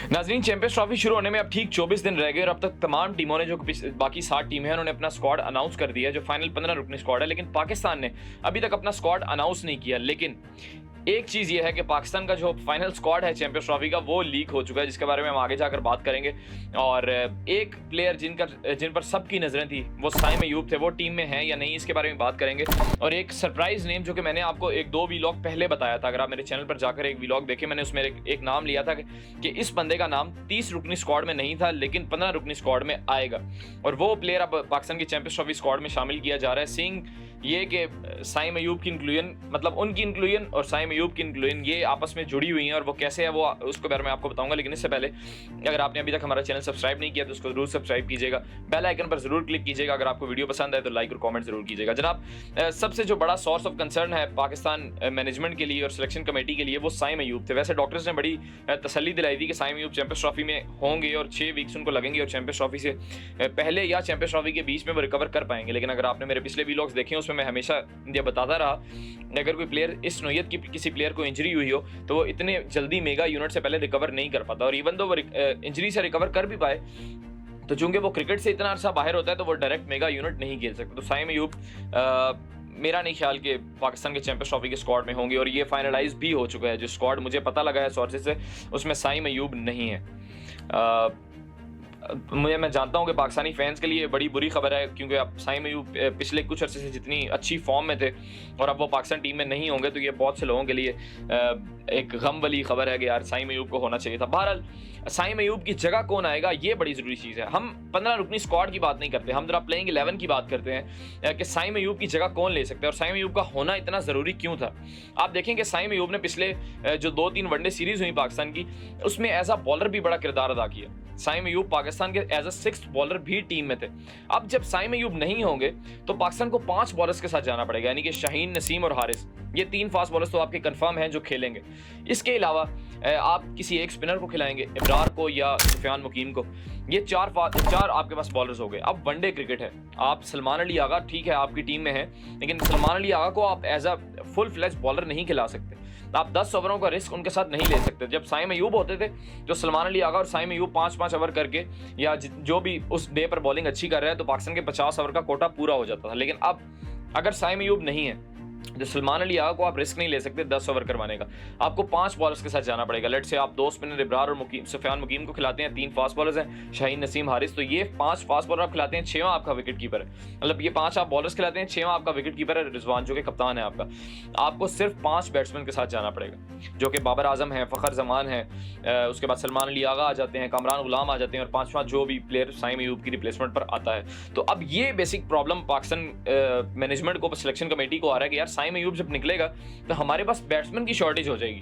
नाजरीन, champions trophy शुरू होने में अब ठीक 24 दिन रह गए और अब तक तमाम टीमों ने जो बाकी 7 टीमें हैं उन्होंने अपना स्क्वाड अनाउंस कर दिया है, जो फाइनल 15 रुकनी स्क्वाड है। लेकिन पाकिस्तान ने अभी तक अपना स्क्वाड अनाउंस नहीं किया। लेकिन एक चीज़ ये है कि पाकिस्तान का जो फाइनल स्क्वाड है चैंपियंस ट्रॉफी का वो लीक हो चुका है, जिसके बारे में हम आगे जाकर बात करेंगे। और एक प्लेयर जिन पर सबकी नज़रें थी वो साइम अयूब थे, वो टीम में हैं या नहीं, इसके बारे में बात करेंगे। और एक सरप्राइज नेम जो कि मैंने आपको 1-2 वीलॉग पहले बताया था, अगर आप मेरे चैनल पर जाकर एक वीलॉग देखें, मैंने उसमें एक नाम लिया था कि इस बंदे का नाम 30 रुकनी स्क्वाड में नहीं था लेकिन 15 रुकनी स्क्वाड में आएगा। और वो प्लेयर अब पाकिस्तान की चैंपियंस ट्रॉफी स्क्वाड में शामिल किया जा रहा है। सीइंग ये कि साइम अयूब की इंक्लूजन, मतलब उनकी इंक्लूजन और साइम अयूब की इंक्लूजन ये आपस में जुड़ी हुई हैं, और वो कैसे है वो उसके बारे में आपको बताऊंगा। लेकिन इससे पहले अगर आपने अभी तक हमारा चैनल सब्सक्राइब नहीं किया तो उसको जरूर सब्सक्राइब कीजिएगा, बेल आइकन पर जरूर क्लिक कीजिएगा। अगर आपको वीडियो पसंद आए तो लाइक और कमेंट जरूर कीजिएगा। जनाब, सबसे जो बड़ा सोर्स ऑफ कंसर्न है पाकिस्तान मैनेजमेंट के लिए और सिलेक्शन कमेटी के लिए वो साइम अयूब थे। वैसे डॉक्टर्स ने बड़ी तसल्ली दिलाई थी कि साइम अयूब चैंपियंस ट्रॉफी में होंगे और 6 वीक्स उनको लगेंगे और चैंपियंस ट्रॉफी से पहले या चैंपियंस ट्रॉफी के बीच में वो रिकवर कर पाएंगे। लेकिन अगर आपने मेरे पिछले वीलॉग्स देखे उसमें मैं हमेशा ये बताता रहा, अगर कोई प्लेयर इस नोयत की किसी प्लेयर को इंजरी हुई हो तो वो इतने जल्दी मेगा यूनिट से पहले रिकवर नहीं कर पाता। और इवन दो वो इंजरी से रिकवर कर भी पाए तो चूंकि वो क्रिकेट से इतना अर्सा बाहर होता है तो वो डायरेक्ट मेगा यूनिट नहीं खेल सकता। तो साइम अयूब मेरा नहीं ख्याल कि पाकिस्तान के चैंपियंस ट्रॉफी के स्क्वाड में होंगे, और ये फाइनलाइज भी हो चुका है। जो स्क्वाड मुझे पता लगा है सोर्सेज से उसमें साइम अयूब नहीं है। मैं जानता हूं कि पाकिस्तानी फैंस के लिए बड़ी बुरी खबर है, क्योंकि अब साइम अयूब पिछले कुछ अरसे से जितनी अच्छी फॉर्म में थे और अब वो पाकिस्तान टीम में नहीं होंगे, तो ये बहुत से लोगों के लिए एक गम वाली खबर है कि यार साइम अयूब को होना चाहिए था। बहरहाल साइम अयूब की जगह कौन आएगा ये बड़ी ज़रूरी चीज़ है। हम 15 रुकनी स्क्वाड की बात नहीं करते, हम जरा प्लेइंग 11 की बात करते हैं कि साइम अयूब की जगह कौन ले सकते हैं और साइम अयूब का होना इतना ज़रूरी क्यों था। आप देखें कि साइम अयूब ने पिछले जो 2-3 वनडे सीरीज़ हुई पाकिस्तान की, उसमें एज अ बॉलर भी बड़ा किरदार अदा किया। साइम अयूब पाकिस्तान के एज अ 6th बॉलर भी टीम में थे। अब जब साइम अयूब नहीं होंगे तो पाकिस्तान को 5 बॉलर्स के साथ जाना पड़ेगा, यानी कि शाहीन, नसीम और हारिस। ये 3 फास्ट बॉलर्स तो आपके कंफर्म हैं जो खेलेंगे। इसके अलावा आप किसी एक स्पिनर को खिलाएंगे, इब्रार को या सुफियान मुकीम को। ये 4 आपके पास बॉलर्स हो गए। अब वनडे क्रिकेट है, आप सलमान अली आगा ठीक है आपकी टीम में है, लेकिन सलमान अली आगा को आप as a full fledged bowler नहीं खिला सकते। आप 10 ओवरों का रिस्क उनके साथ नहीं ले सकते। जब साइम अयूब होते थे, जो सलमान अली आगा और साइम अयूब 5-5 ओवर करके या जो भी उस डे पर बॉलिंग अच्छी कर रहे हैं तो पाकिस्तान के 50 ओवर का कोटा पूरा हो जाता था। लेकिन अब अगर साइम अयूब नहीं है जो सलमान अली आगा को आप रिस्क नहीं ले सकते 10 ओवर करवाने का, आपको 5 बॉलर्स के साथ जाना पड़ेगा। लेट से आप 2 स्पिनर इब्रार और सुफियान मुकीम को खिलाते हैं, 3 फास्ट बॉलर्स हैं शाहीन, नसीम, हारिस, तो ये 5 फास्ट बॉलर आप खिलाते हैं, 6वां आपका विकेट कीपर है। मतलब ये 5 आप बॉलर्स खिलाते हैं, 6वां आपका विकेट कीपर है रिजवान जो कि कप्तान है आपका। आपको सिर्फ 5 बैट्समैन के साथ जाना पड़ेगा, जो कि बाबर आजम है, फ़खर जमान है, उसके बाद सलमान अली आगा आ जाते हैं, कामरान गुलाम आ जाते हैं, और 5वां जो भी प्लेयर साइम अयूब की रिप्लेसमेंट पर आता है। तो अब ये बेसिक प्रॉब्लम पाकिस्तान मैनेजमेंट को, सिलेक्शन कमेटी को आ रहा है कि यार साइम अयूब जब निकलेगा तो हमारे पास बैट्समैन की शॉर्टेज हो जाएगी।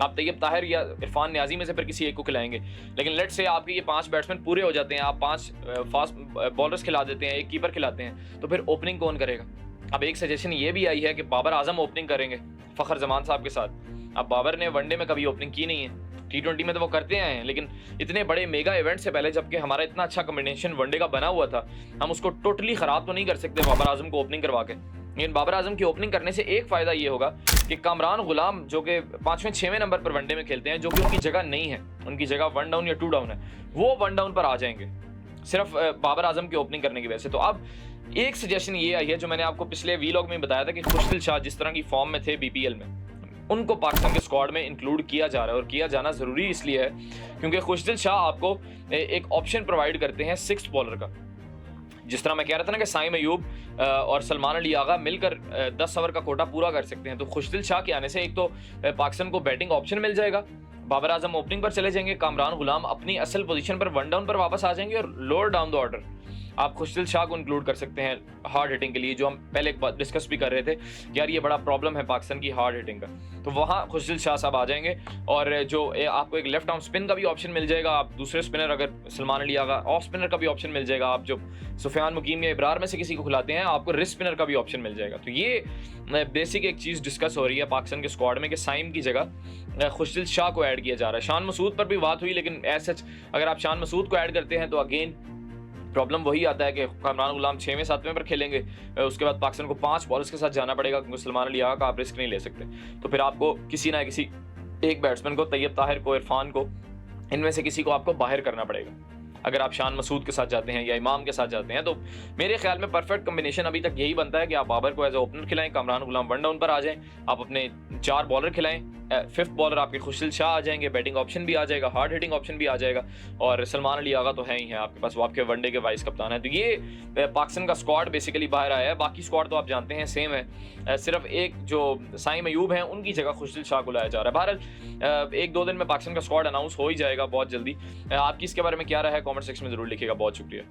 आप तैयब ताहिर या इरफान न्याजी में से फिर किसी एक को खिलाएंगे, लेकिन लेट से आपके ये 5 बैट्समैन पूरे हो जाते हैं, आप 5 फास्ट बॉलर्स खिला देते हैं, एक कीपर खिलाते हैं, तो फिर ओपनिंग कौन करेगा। अब एक सजेशन ये भी आई है कि बाबर आजम ओपनिंग करेंगे फ़खर जमान साहब के साथ। अब बाबर ने वनडे में कभी ओपनिंग की नहीं है, T20 में तो वो करते आए हैं, लेकिन इतने बड़े मेगा इवेंट से पहले जबकि हमारा इतना अच्छा कॉम्बिनेशन वनडे का बना हुआ था, हम उसको टोटली ख़राब तो नहीं कर सकते बाबर आजम को ओपनिंग करवा के। लेकिन बाबर आजम की ओपनिंग करने से एक फ़ायदा ये होगा कि कामरान गुलाम जो कि 5वें-6वें नंबर पर वनडे में खेलते हैं, जो कि उनकी जगह नहीं है, उनकी जगह 1 डाउन या 2 डाउन है, वो 1 डाउन पर आ जाएंगे सिर्फ बाबर आजम की ओपनिंग करने की वजह से। तो अब एक सजेशन ये आई है जो मैंने आपको पिछले वीलॉग में बताया था कि खुशदिल शाह जिस तरह की फॉर्म में थे BPL में, उनको पाकिस्तान के स्क्वाड में इंक्लूड किया जा रहा है। और किया जाना ज़रूरी इसलिए है क्योंकि खुशदिल शाह आपको एक ऑप्शन प्रोवाइड करते हैं 6th बॉलर का। जिस तरह मैं कह रहा था ना कि साइम अयूब और सलमान अली आगा मिलकर 10 ओवर का कोटा पूरा कर सकते हैं, तो खुशदिल शाह के आने से एक तो पाकिस्तान को बैटिंग ऑप्शन मिल जाएगा, बाबर आजम ओपनिंग पर चले जाएंगे, कामरान गुलाम अपनी असल पोजीशन पर 1 डाउन पर वापस आ जाएंगे, और लोअर डाउन द ऑर्डर आप खुशदिल शाह को इंक्लूड कर सकते हैं हार्ड हिटिंग के लिए, जो हम पहले डिस्कस भी कर रहे थे कि यार ये बड़ा प्रॉब्लम है पाकिस्तान की हार्ड हिटिंग का। तो वहाँ खुशदिल शाह साहब आ जाएंगे, और जो आपको एक लेफ्ट आर्म स्पिन का भी ऑप्शन मिल जाएगा। आप दूसरे स्पिनर अगर सलमान अली आगा, ऑफ स्पिनर का भी ऑप्शन मिल जाएगा। आप जो सुफियान मुकीम या इब्रार में से किसी को खिलाते हैं, आपको रिस्ट स्पिनर का भी ऑप्शन मिल जाएगा। तो ये बेसिक एक चीज़ डिस्कस हो रही है पाकिस्तान के स्क्वाड में कि साइम की जगह खुशदिल शाह को ऐड किया जा रहा है। शान मसूद पर भी बात हुई, लेकिन एज सच अगर आप शान मसूद को ऐड करते हैं तो अगेन प्रॉब्लम वही आता है कि कामरान गुलाम 6वें-7वें पर खेलेंगे, उसके बाद पाकिस्तान को 5 बॉलर्स के साथ जाना पड़ेगा क्योंकि सलमान अली आगा का आप रिस्क नहीं ले सकते। तो फिर आपको किसी ना किसी एक बैट्समैन को, तैयब ताहिर को, इरफान को इनमें से किसी को आपको बाहर करना पड़ेगा। अगर आप शान मसूद के साथ जाते हैं या इमाम के साथ जाते हैं, तो मेरे ख्याल में परफेक्ट कम्बिनेशन अभी तक यही बनता है कि आप बाबर को एज ए ओपनर खिलाएं, कामरान गुलाम वन डाउन पर आ जाएं, आप अपने 4 बॉलर खिलाएं, 5th बॉलर आपके खुशदिल शाह आ जाएंगे, बैटिंग ऑप्शन भी आ जाएगा, हार्ड हिटिंग ऑप्शन भी आ जाएगा, और सलमान अली आगा तो है ही है आपके पास, वो आपके वनडे के वाइस कप्तान है। तो ये पाकिस्तान का स्क्वाड बेसिकली बाहर आया है। बाकी स्क्वाड तो आप जानते हैं सेम है, सिर्फ एक जो साइम अयूब हैं उनकी जगह खुशदिल शाह को लाया जा रहा है। बहरहाल 1-2 दिन में पाकिस्तान का स्क्वाड अनाउंस हो ही जाएगा बहुत जल्दी। आपकी इसके बारे में क्या राय है, कमेंट सेक्शन में जरूर लिखिएगा। बहुत शुक्रिया।